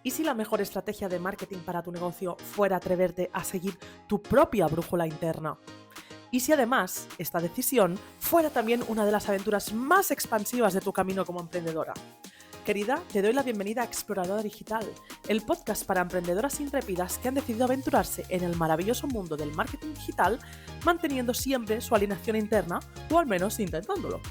¿Y si la mejor estrategia de marketing para tu negocio fuera atreverte a seguir tu propia brújula interna? ¿Y si además esta decisión fuera también una de las aventuras más expansivas de tu camino como emprendedora? Querida, te doy la bienvenida a Exploradora Digital, el podcast para emprendedoras intrépidas que han decidido aventurarse en el maravilloso mundo del marketing digital, manteniendo siempre su alineación interna, o al menos intentándolo.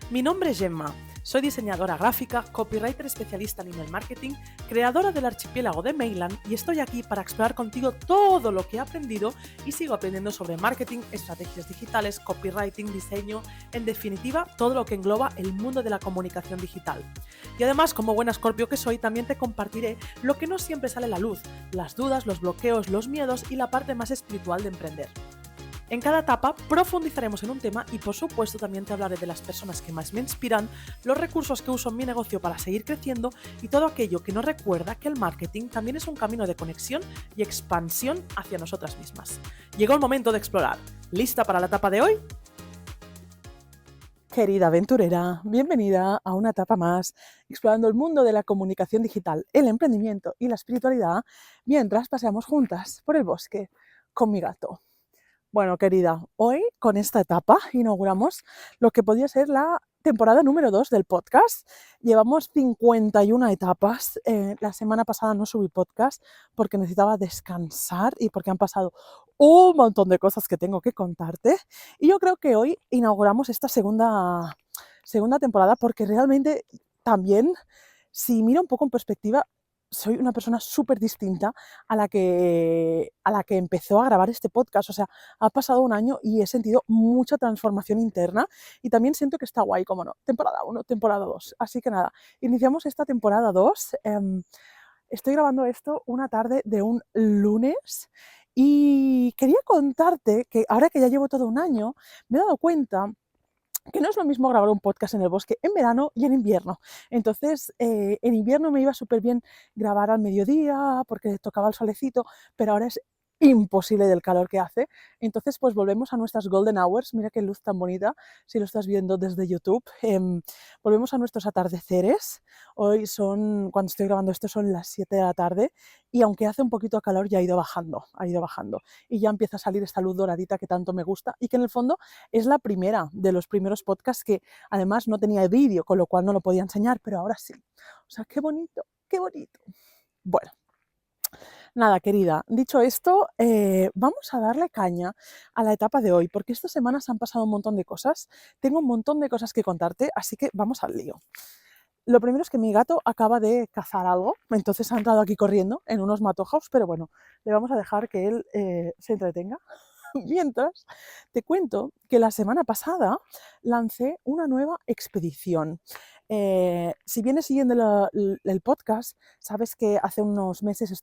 Mi nombre es Gemma, soy diseñadora gráfica, copywriter especialista en email marketing, creadora del archipiélago de Mailand y estoy aquí para explorar contigo todo lo que he aprendido y sigo aprendiendo sobre marketing, estrategias digitales, copywriting, diseño, en definitiva, todo lo que engloba el mundo de la comunicación digital. Y además, como buena Scorpio que soy, también te compartiré lo que no siempre sale a la luz, las dudas, los bloqueos, los miedos y la parte más espiritual de emprender. En cada etapa profundizaremos en un tema y por supuesto también te hablaré de las personas que más me inspiran, los recursos que uso en mi negocio para seguir creciendo y todo aquello que nos recuerda que el marketing también es un camino de conexión y expansión hacia nosotras mismas. Llegó el momento de explorar. ¿Lista para la etapa de hoy? Querida aventurera, bienvenida a una etapa más, explorando el mundo de la comunicación digital, el emprendimiento y la espiritualidad, mientras paseamos juntas por el bosque con mi gato. Bueno, querida, hoy con esta etapa inauguramos lo que podría ser la temporada número 2 del podcast. Llevamos 51 etapas. La semana pasada no subí podcast porque necesitaba descansar y porque han pasado un montón de cosas que tengo que contarte. Y yo creo que hoy inauguramos esta segunda temporada porque realmente también, si miro un poco en perspectiva, soy una persona súper distinta a la que empezó a grabar este podcast. O sea, ha pasado un año y he sentido mucha transformación interna y también siento que está guay, como no, temporada 1, temporada 2. Así que nada, iniciamos esta temporada 2. Estoy grabando esto una tarde de un lunes y quería contarte que ahora que ya llevo todo un año, me he dado cuenta que no es lo mismo grabar un podcast en el bosque en verano y en invierno. Entonces, en invierno me iba súper bien grabar al mediodía porque tocaba el solecito, pero ahora es imposible del calor que hace. Entonces, pues volvemos a nuestras golden hours. Mira qué luz tan bonita, si lo estás viendo desde YouTube. Volvemos a nuestros atardeceres. Hoy cuando estoy grabando esto, son las 7 de la tarde y aunque hace un poquito de calor, ya ha ido bajando. Y ya empieza a salir esta luz doradita que tanto me gusta y que en el fondo es la primera de los primeros podcasts que además no tenía vídeo, con lo cual no lo podía enseñar, pero ahora sí. O sea, qué bonito, qué bonito. Bueno, nada, querida, dicho esto, vamos a darle caña a la etapa de hoy, porque estas semanas han pasado un montón de cosas, tengo un montón de cosas que contarte, así que vamos al lío. Lo primero es que mi gato acaba de cazar algo, entonces ha entrado aquí corriendo en unos matojos, pero bueno, le vamos a dejar que él se entretenga. Mientras, te cuento que la semana pasada lancé una nueva expedición. Si vienes siguiendo el podcast, sabes que hace unos meses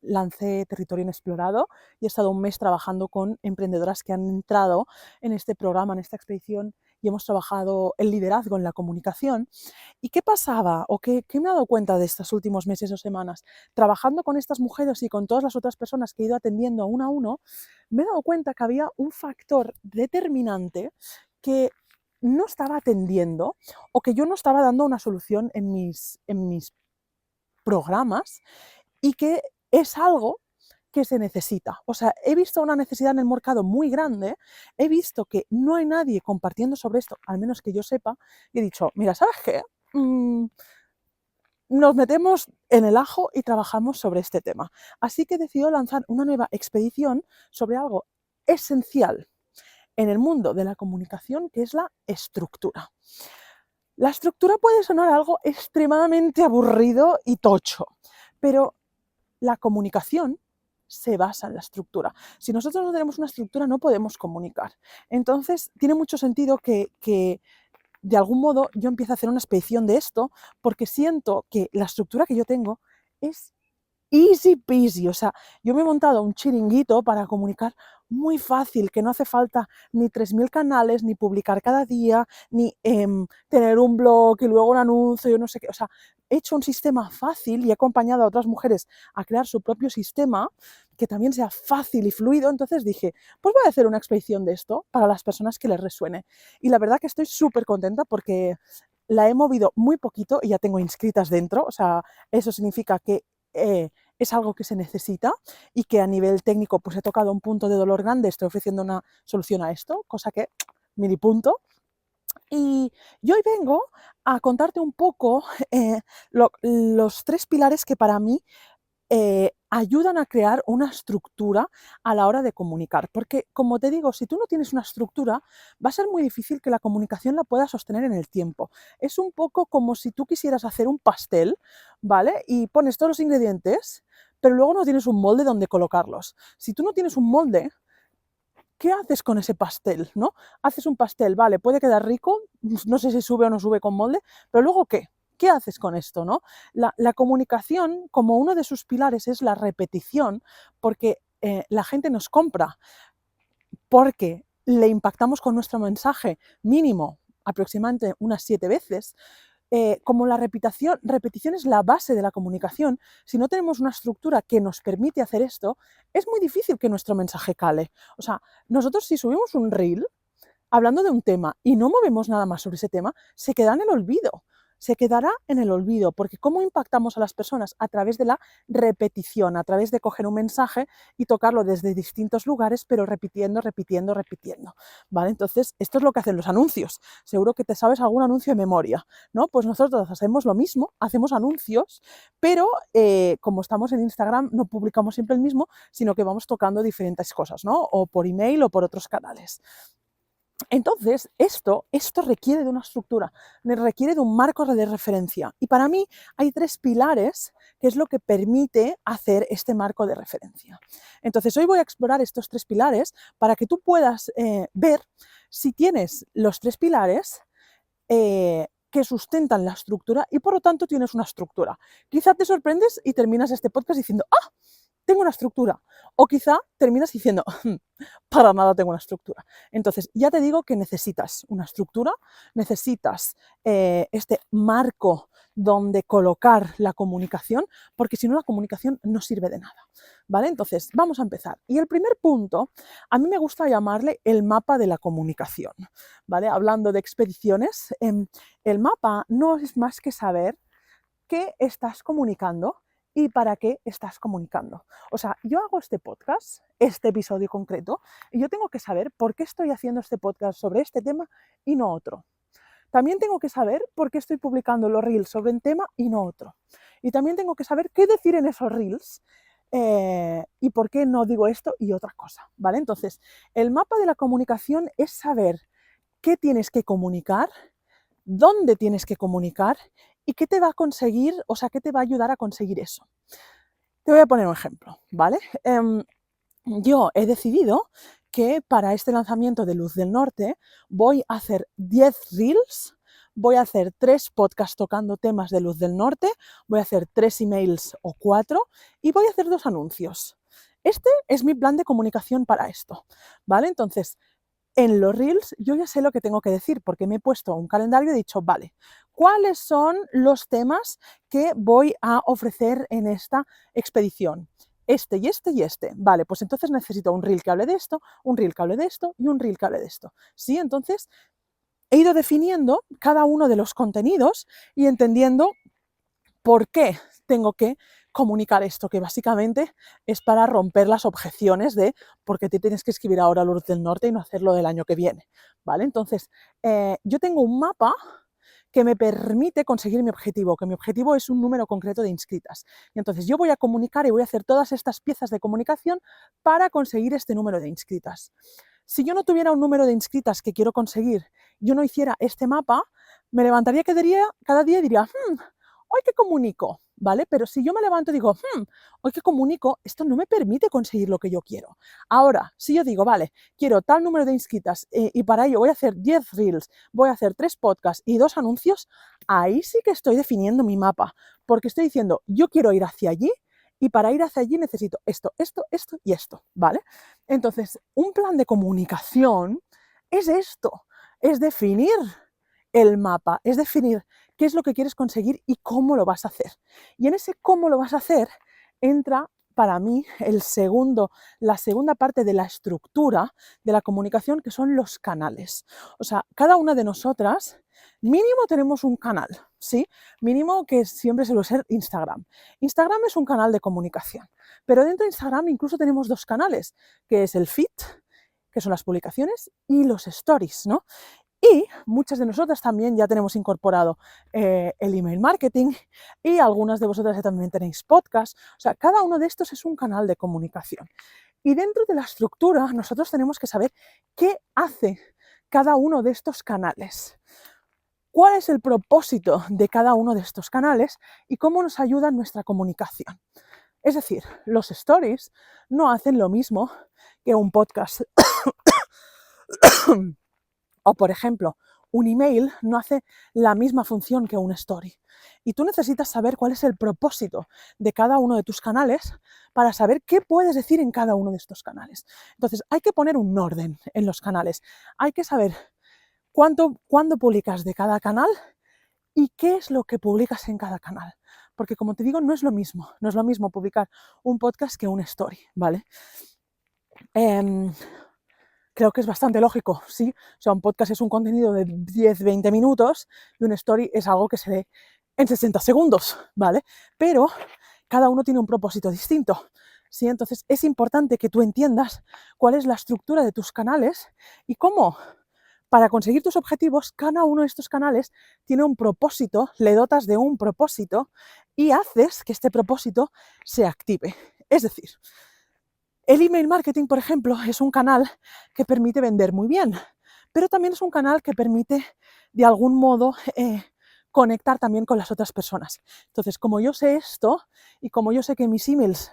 lancé Territorio Inexplorado y he estado un mes trabajando con emprendedoras que han entrado en este programa, en esta expedición, y hemos trabajado el liderazgo en la comunicación. ¿Y qué pasaba o qué me he dado cuenta de estos últimos meses o semanas? Trabajando con estas mujeres y con todas las otras personas que he ido atendiendo uno a uno, me he dado cuenta que había un factor determinante que no estaba atendiendo o que yo no estaba dando una solución en mis programas y que es algo que se necesita. O sea, he visto una necesidad en el mercado muy grande, he visto que no hay nadie compartiendo sobre esto, al menos que yo sepa, y he dicho, mira, ¿sabes qué? Nos metemos en el ajo y trabajamos sobre este tema. Así que he decidido lanzar una nueva expedición sobre algo esencial en el mundo de la comunicación, que es la estructura. La estructura puede sonar algo extremadamente aburrido y tocho, pero la comunicación se basa en la estructura. Si nosotros no tenemos una estructura, no podemos comunicar. Entonces, tiene mucho sentido que de algún modo yo empiezo a hacer una expedición de esto porque siento que la estructura que yo tengo es easy peasy. O sea, yo me he montado un chiringuito para comunicar muy fácil, que no hace falta ni 3.000 canales, ni publicar cada día, ni tener un blog y luego un anuncio, yo no sé qué. O sea, he hecho un sistema fácil y he acompañado a otras mujeres a crear su propio sistema que también sea fácil y fluido. Entonces dije, pues voy a hacer una expedición de esto para las personas que les resuene. Y la verdad que estoy súper contenta porque la he movido muy poquito y ya tengo inscritas dentro. O sea, eso significa que es algo que se necesita y que a nivel técnico pues he tocado un punto de dolor grande, estoy ofreciendo una solución a esto, cosa que milipunto. Y hoy vengo a contarte un poco los 3 pilares que para mí ayudan a crear una estructura a la hora de comunicar. Porque, como te digo, si tú no tienes una estructura, va a ser muy difícil que la comunicación la puedas sostener en el tiempo. Es un poco como si tú quisieras hacer un pastel, ¿vale? Y pones todos los ingredientes, pero luego no tienes un molde donde colocarlos. Si tú no tienes un molde, ¿qué haces con ese pastel, no? Haces un pastel, vale, puede quedar rico, no sé si sube o no sube con molde, pero luego ¿qué? ¿Qué haces con esto, no? La comunicación, como uno de sus pilares, es la repetición, porque la gente nos compra, porque le impactamos con nuestro mensaje mínimo, aproximadamente unas 7 veces. Como la repetición es la base de la comunicación, si no tenemos una estructura que nos permite hacer esto, es muy difícil que nuestro mensaje cale. O sea, nosotros si subimos un reel hablando de un tema y no movemos nada más sobre ese tema, se queda en el olvido. Se quedará en el olvido, porque ¿cómo impactamos a las personas? A través de la repetición, a través de coger un mensaje y tocarlo desde distintos lugares, pero repitiendo, repitiendo, repitiendo, ¿vale? Entonces, esto es lo que hacen los anuncios. Seguro que te sabes algún anuncio de memoria, ¿no? Pues nosotros hacemos lo mismo, hacemos anuncios, pero como estamos en Instagram, no publicamos siempre el mismo, sino que vamos tocando diferentes cosas, ¿no? O por email o por otros canales. Entonces, esto requiere de una estructura, requiere de un marco de referencia. Y para mí hay 3 pilares que es lo que permite hacer este marco de referencia. Entonces, hoy voy a explorar estos 3 pilares para que tú puedas ver si tienes los 3 pilares que sustentan la estructura y por lo tanto tienes una estructura. Quizá te sorprendes y terminas este podcast diciendo, ¡ah! Tengo una estructura. O quizá terminas diciendo, para nada tengo una estructura. Entonces, ya te digo que necesitas una estructura, necesitas este marco donde colocar la comunicación, porque si no la comunicación no sirve de nada. ¿Vale? Entonces, vamos a empezar. Y el primer punto, a mí me gusta llamarle el mapa de la comunicación. ¿Vale? Hablando de expediciones, el mapa no es más que saber qué estás comunicando y para qué estás comunicando. O sea, yo hago este podcast, este episodio concreto, y yo tengo que saber por qué estoy haciendo este podcast sobre este tema y no otro. También tengo que saber por qué estoy publicando los reels sobre un tema y no otro. Y también tengo que saber qué decir en esos reels y por qué no digo esto y otra cosa, ¿vale? Entonces, el mapa de la comunicación es saber qué tienes que comunicar, dónde tienes que comunicar y qué te va a conseguir, o sea, qué te va a ayudar a conseguir eso. Te voy a poner un ejemplo, ¿vale? Yo he decidido que para este lanzamiento de Luz del Norte voy a hacer 10 reels, voy a hacer 3 podcasts tocando temas de Luz del Norte, voy a hacer 3 emails o 4 y voy a hacer 2 anuncios. Este es mi plan de comunicación para esto, ¿vale? Entonces, en los reels yo ya sé lo que tengo que decir porque me he puesto un calendario y he dicho, vale, ¿cuáles son los temas que voy a ofrecer en esta expedición? Este y este y este. Vale, pues entonces necesito un reel que hable de esto, un reel que hable de esto y un reel que hable de esto. ¿Sí? Entonces he ido definiendo cada uno de los contenidos y entendiendo por qué tengo que comunicar esto, que básicamente es para romper las objeciones de por qué te tienes que escribir ahora Luz del Norte y no hacerlo del año que viene, ¿vale? Entonces, yo tengo un mapa que me permite conseguir mi objetivo, que mi objetivo es un número concreto de inscritas. Y entonces yo voy a comunicar y voy a hacer todas estas piezas de comunicación para conseguir este número de inscritas. Si yo no tuviera un número de inscritas que quiero conseguir, yo no hiciera este mapa, me levantaría cada día y diría, hoy que comunico, ¿vale? Pero si yo me levanto y digo, hoy que comunico, esto no me permite conseguir lo que yo quiero. Ahora, si yo digo, vale, quiero tal número de inscritas y para ello voy a hacer 10 reels, voy a hacer 3 podcasts y 2 anuncios, ahí sí que estoy definiendo mi mapa, porque estoy diciendo, yo quiero ir hacia allí y para ir hacia allí necesito esto, esto, esto y esto, ¿vale? Entonces, un plan de comunicación es esto, es definir el mapa, es definir qué es lo que quieres conseguir y cómo lo vas a hacer. Y en ese cómo lo vas a hacer entra para mí la segunda parte de la estructura de la comunicación, que son los canales. O sea, cada una de nosotras mínimo tenemos un canal, ¿sí? Mínimo que siempre suele ser Instagram. Instagram es un canal de comunicación, pero dentro de Instagram incluso tenemos dos canales, que es el feed, que son las publicaciones, y los stories, ¿no? Y muchas de nosotras también ya tenemos incorporado el email marketing y algunas de vosotras ya también tenéis podcast. O sea, cada uno de estos es un canal de comunicación. Y dentro de la estructura nosotros tenemos que saber qué hace cada uno de estos canales. ¿Cuál es el propósito de cada uno de estos canales y cómo nos ayuda en nuestra comunicación? Es decir, los stories no hacen lo mismo que un podcast. O, por ejemplo, un email no hace la misma función que un story. Y tú necesitas saber cuál es el propósito de cada uno de tus canales para saber qué puedes decir en cada uno de estos canales. Entonces, hay que poner un orden en los canales. Hay que saber cuándo publicas de cada canal y qué es lo que publicas en cada canal. Porque, como te digo, no es lo mismo publicar un podcast que un story, ¿vale? Creo que es bastante lógico, ¿sí? O sea, un podcast es un contenido de 10-20 minutos y un story es algo que se lee en 60 segundos, ¿vale? Pero cada uno tiene un propósito distinto, ¿sí? Entonces es importante que tú entiendas cuál es la estructura de tus canales y cómo, para conseguir tus objetivos, cada uno de estos canales tiene un propósito, le dotas de un propósito y haces que este propósito se active. Es decir, el email marketing, por ejemplo, es un canal que permite vender muy bien, pero también es un canal que permite, de algún modo, conectar también con las otras personas. Entonces, como yo sé esto y como yo sé que mis emails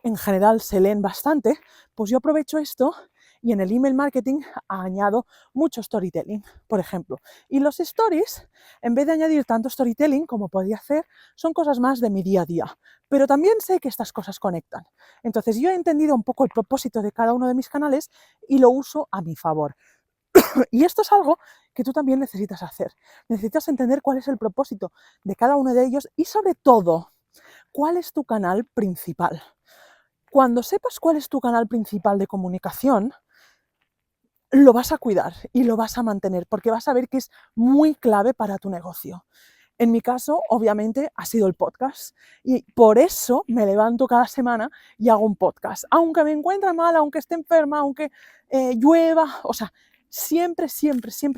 en general se leen bastante, pues yo aprovecho esto y en el email marketing añado mucho storytelling, por ejemplo. Y los stories, en vez de añadir tanto storytelling como podía hacer, son cosas más de mi día a día. Pero también sé que estas cosas conectan. Entonces yo he entendido un poco el propósito de cada uno de mis canales y lo uso a mi favor. Y esto es algo que tú también necesitas hacer. Necesitas entender cuál es el propósito de cada uno de ellos y, sobre todo, cuál es tu canal principal. Cuando sepas cuál es tu canal principal de comunicación, lo vas a cuidar y lo vas a mantener porque vas a ver que es muy clave para tu negocio. En mi caso, obviamente, ha sido el podcast y por eso me levanto cada semana y hago un podcast. Aunque me encuentre mal, aunque esté enferma, aunque llueva, o sea, siempre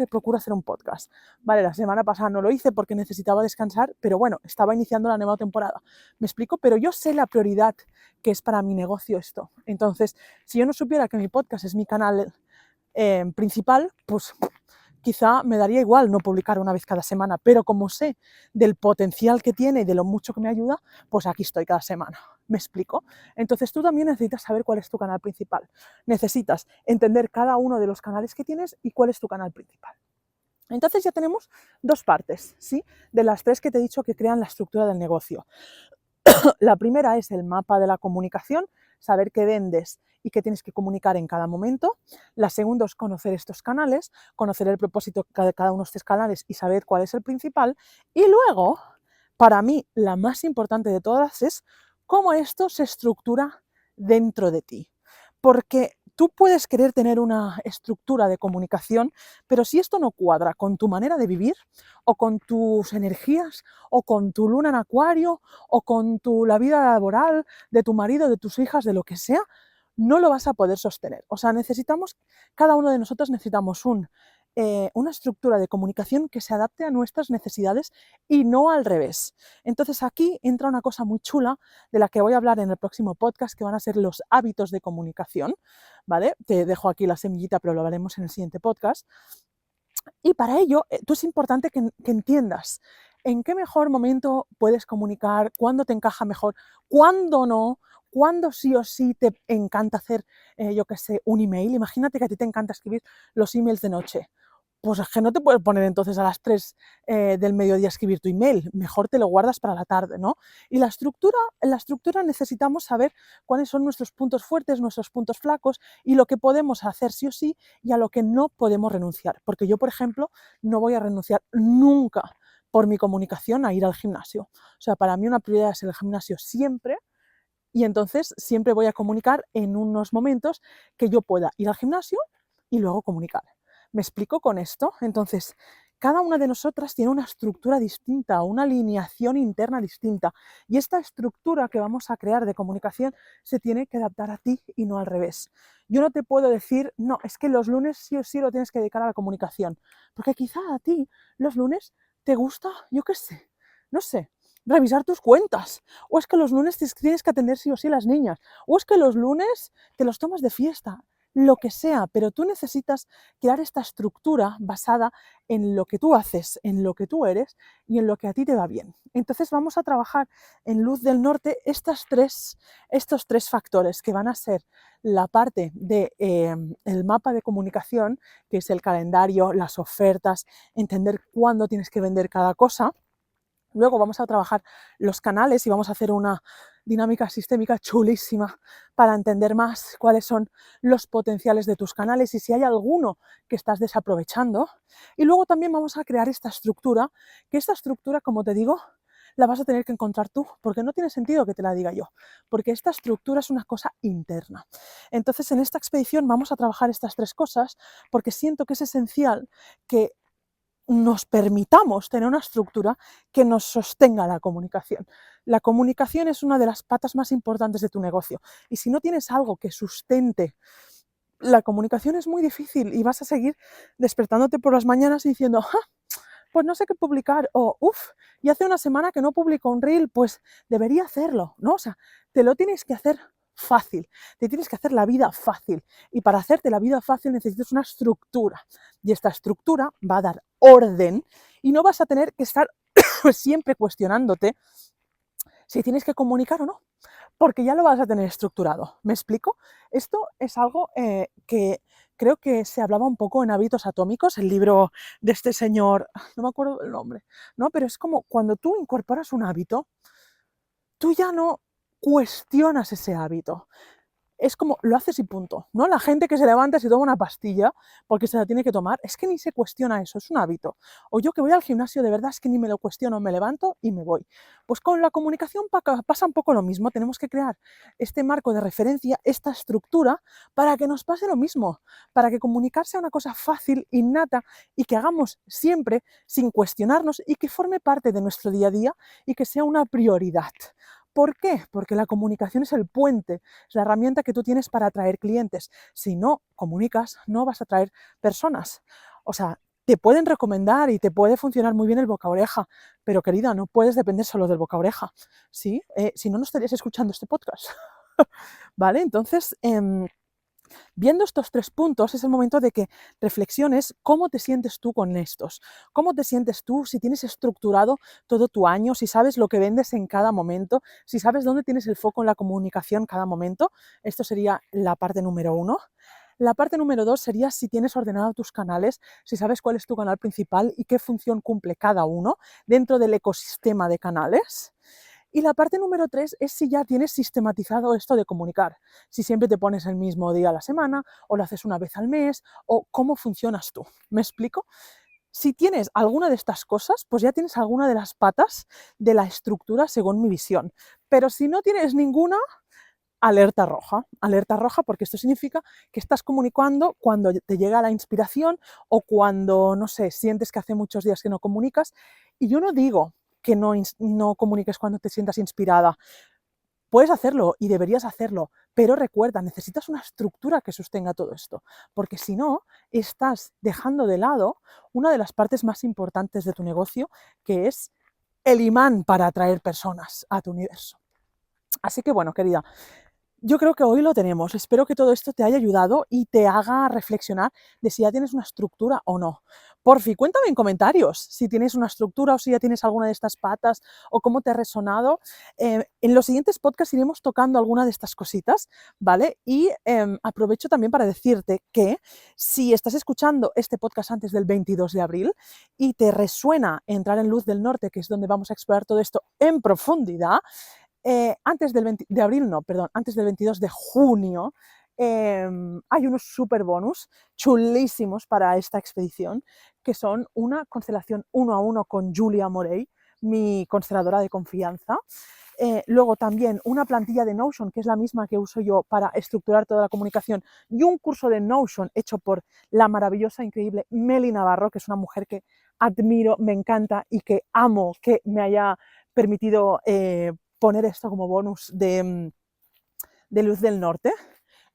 procuro hacer un podcast. Vale, la semana pasada no lo hice porque necesitaba descansar, pero bueno, estaba iniciando la nueva temporada. ¿Me explico? Pero yo sé la prioridad que es para mi negocio esto. Entonces, si yo no supiera que mi podcast es mi canal principal, pues quizá me daría igual no publicar una vez cada semana, pero como sé del potencial que tiene y de lo mucho que me ayuda, pues aquí estoy cada semana. ¿Me explico? Entonces tú también necesitas saber cuál es tu canal principal. Necesitas entender cada uno de los canales que tienes y cuál es tu canal principal. Entonces ya tenemos dos partes, ¿sí? De las tres que te he dicho que crean la estructura del negocio. La primera es el mapa de la comunicación, saber qué vendes y qué tienes que comunicar en cada momento. La segunda es conocer estos canales, conocer el propósito de cada uno de estos canales y saber cuál es el principal. Y luego, para mí, la más importante de todas es cómo esto se estructura dentro de ti. Porque tú puedes querer tener una estructura de comunicación, pero si esto no cuadra con tu manera de vivir, o con tus energías, o con tu luna en acuario, o con la vida laboral de tu marido, de tus hijas, de lo que sea, no lo vas a poder sostener. O sea, cada uno de nosotros necesitamos una estructura de comunicación que se adapte a nuestras necesidades y no al revés. Entonces aquí entra una cosa muy chula de la que voy a hablar en el próximo podcast, que van a ser los hábitos de comunicación, ¿vale? Te dejo aquí la semillita, pero lo hablaremos en el siguiente podcast. Y para ello, tú es importante que entiendas en qué mejor momento puedes comunicar, cuándo te encaja mejor, cuándo no, cuándo sí o sí te encanta hacer, yo qué sé, un email. Imagínate que a ti te encanta escribir los emails de noche. Pues es que no te puedes poner entonces a las 3 del mediodía a escribir tu email, mejor te lo guardas para la tarde, ¿no? Y en la estructura necesitamos saber cuáles son nuestros puntos fuertes, nuestros puntos flacos y lo que podemos hacer sí o sí y a lo que no podemos renunciar. Porque yo, por ejemplo, no voy a renunciar nunca por mi comunicación a ir al gimnasio. O sea, para mí una prioridad es el gimnasio siempre y entonces siempre voy a comunicar en unos momentos que yo pueda ir al gimnasio y luego comunicar. ¿Me explico con esto? Entonces, cada una de nosotras tiene una estructura distinta, una alineación interna distinta. Y esta estructura que vamos a crear de comunicación se tiene que adaptar a ti y no al revés. Yo no te puedo decir, no, es que los lunes sí o sí lo tienes que dedicar a la comunicación, porque quizá a ti los lunes te gusta, yo qué sé, no sé, revisar tus cuentas, o es que los lunes tienes que atender sí o sí a las niñas, o es que los lunes te los tomas de fiesta, lo que sea, pero tú necesitas crear esta estructura basada en lo que tú haces, en lo que tú eres y en lo que a ti te va bien. Entonces vamos a trabajar en Luz del Norte estos tres factores que van a ser la parte de el mapa de comunicación, que es el calendario, las ofertas, entender cuándo tienes que vender cada cosa. Luego vamos a trabajar los canales y vamos a hacer una dinámica sistémica chulísima para entender más cuáles son los potenciales de tus canales y si hay alguno que estás desaprovechando. Y luego también vamos a crear esta estructura, que esta estructura, como te digo, la vas a tener que encontrar tú, porque no tiene sentido que te la diga yo, porque esta estructura es una cosa interna. Entonces, en esta expedición vamos a trabajar estas tres cosas, porque siento que es esencial que nos permitamos tener una estructura que nos sostenga la comunicación. La comunicación es una de las patas más importantes de tu negocio y si no tienes algo que sustente la comunicación es muy difícil y vas a seguir despertándote por las mañanas y diciendo, pues no sé qué publicar, o y hace una semana que no publico un reel, pues debería hacerlo, ¿no? O sea, te lo tienes que hacer fácil, te tienes que hacer la vida fácil y para hacerte la vida fácil necesitas una estructura y esta estructura va a dar orden y no vas a tener que estar siempre cuestionándote si tienes que comunicar o no, porque ya lo vas a tener estructurado. ¿Me explico? Esto es algo que creo que se hablaba un poco en Hábitos Atómicos, el libro de este señor, no me acuerdo el nombre, ¿no? Pero es como cuando tú incorporas un hábito, tú ya no cuestionas ese hábito. Es como, lo haces y punto, ¿no? La gente que se levanta y se toma una pastilla porque se la tiene que tomar, es que ni se cuestiona eso, es un hábito. O yo que voy al gimnasio, de verdad es que ni me lo cuestiono, me levanto y me voy. Pues con la comunicación pasa un poco lo mismo, tenemos que crear este marco de referencia, esta estructura, para que nos pase lo mismo, para que comunicar sea una cosa fácil, innata y que hagamos siempre sin cuestionarnos y que forme parte de nuestro día a día y que sea una prioridad. ¿Por qué? Porque la comunicación es el puente, es la herramienta que tú tienes para atraer clientes. Si no comunicas, no vas a atraer personas. O sea, te pueden recomendar y te puede funcionar muy bien el boca a oreja, pero querida, no puedes depender solo del boca a oreja, ¿sí? Si no, no estarías escuchando este podcast. ¿Vale? Entonces, viendo estos tres puntos, es el momento de que reflexiones cómo te sientes tú con estos, cómo te sientes tú, si tienes estructurado todo tu año, si sabes lo que vendes en cada momento, si sabes dónde tienes el foco en la comunicación cada momento. Esto sería la parte número 1. La parte número 2 sería si tienes ordenado tus canales, si sabes cuál es tu canal principal y qué función cumple cada uno dentro del ecosistema de canales. Y la parte número 3 es si ya tienes sistematizado esto de comunicar, si siempre te pones el mismo día a la semana o lo haces una vez al mes o cómo funcionas tú. ¿Me explico? Si tienes alguna de estas cosas, pues ya tienes alguna de las patas de la estructura según mi visión. Pero si no tienes ninguna, alerta roja porque esto significa que estás comunicando cuando te llega la inspiración o cuando, no sé, sientes que hace muchos días que no comunicas. Y yo no digo que no comuniques cuando te sientas inspirada. Puedes hacerlo y deberías hacerlo, pero recuerda, necesitas una estructura que sostenga todo esto, porque si no, estás dejando de lado una de las partes más importantes de tu negocio, que es el imán para atraer personas a tu universo. Así que bueno, querida, yo creo que hoy lo tenemos. Espero que todo esto te haya ayudado y te haga reflexionar de si ya tienes una estructura o no. Porfi, cuéntame en comentarios si tienes una estructura o si ya tienes alguna de estas patas o cómo te ha resonado. En los siguientes podcasts iremos tocando alguna de estas cositas, ¿vale? Y aprovecho también para decirte que si estás escuchando este podcast antes del 22 de abril y te resuena entrar en Luz del Norte, que es donde vamos a explorar todo esto en profundidad, antes del 20 de abril, no, perdón, antes del 22 de junio, hay unos super bonus chulísimos para esta expedición, que son una constelación 1 a 1 con Julia Morey, mi consteladora de confianza. Luego también una plantilla de Notion, que es la misma que uso yo para estructurar toda la comunicación, y un curso de Notion hecho por la maravillosa, increíble Meli Navarro, que es una mujer que admiro, me encanta y que amo que me haya permitido poner esto como bonus de Luz del Norte.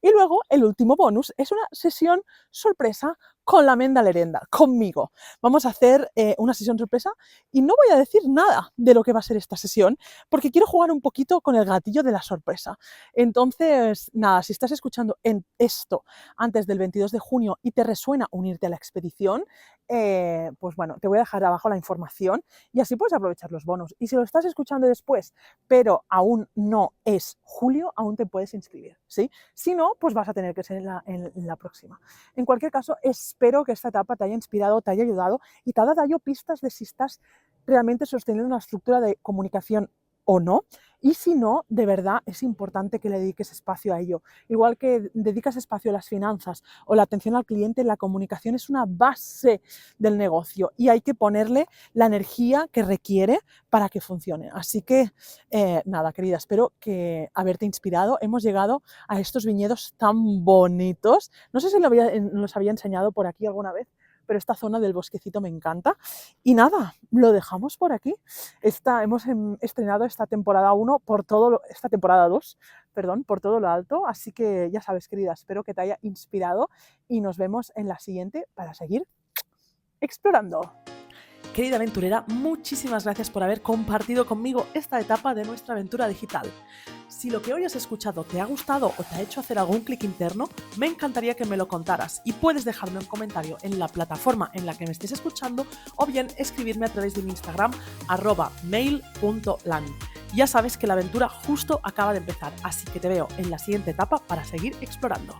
Y luego el último bonus es una sesión sorpresa con la Menda Lerenda, conmigo. Vamos a hacer una sesión sorpresa y no voy a decir nada de lo que va a ser esta sesión porque quiero jugar un poquito con el gatillo de la sorpresa. Entonces, nada, si estás escuchando esto antes del 22 de junio y te resuena unirte a la expedición, pues bueno, te voy a dejar abajo la información y así puedes aprovechar los bonos. Y si lo estás escuchando después, pero aún no es julio, aún te puedes inscribir, ¿sí? Si no, pues vas a tener que ser en la próxima. En cualquier caso, espero que esta etapa te haya inspirado, te haya ayudado y te haya dado pistas de si estás realmente sosteniendo una estructura de comunicación o no. Y si no, de verdad es importante que le dediques espacio a ello. Igual que dedicas espacio a las finanzas o la atención al cliente, la comunicación es una base del negocio y hay que ponerle la energía que requiere para que funcione. Así que, nada, querida, espero que haberte inspirado. Hemos llegado a estos viñedos tan bonitos. No sé si los había enseñado por aquí alguna vez, pero esta zona del bosquecito me encanta. Y nada, lo dejamos por aquí. Hemos estrenado esta temporada 1 esta temporada 2, perdón, por todo lo alto. Así que ya sabes, querida, espero que te haya inspirado y nos vemos en la siguiente para seguir explorando. Querida aventurera, muchísimas gracias por haber compartido conmigo esta etapa de nuestra aventura digital. Si lo que hoy has escuchado te ha gustado o te ha hecho hacer algún clic interno, me encantaría que me lo contaras y puedes dejarme un comentario en la plataforma en la que me estés escuchando o bien escribirme a través de mi Instagram @mail.lan. Ya sabes que la aventura justo acaba de empezar, así que te veo en la siguiente etapa para seguir explorando.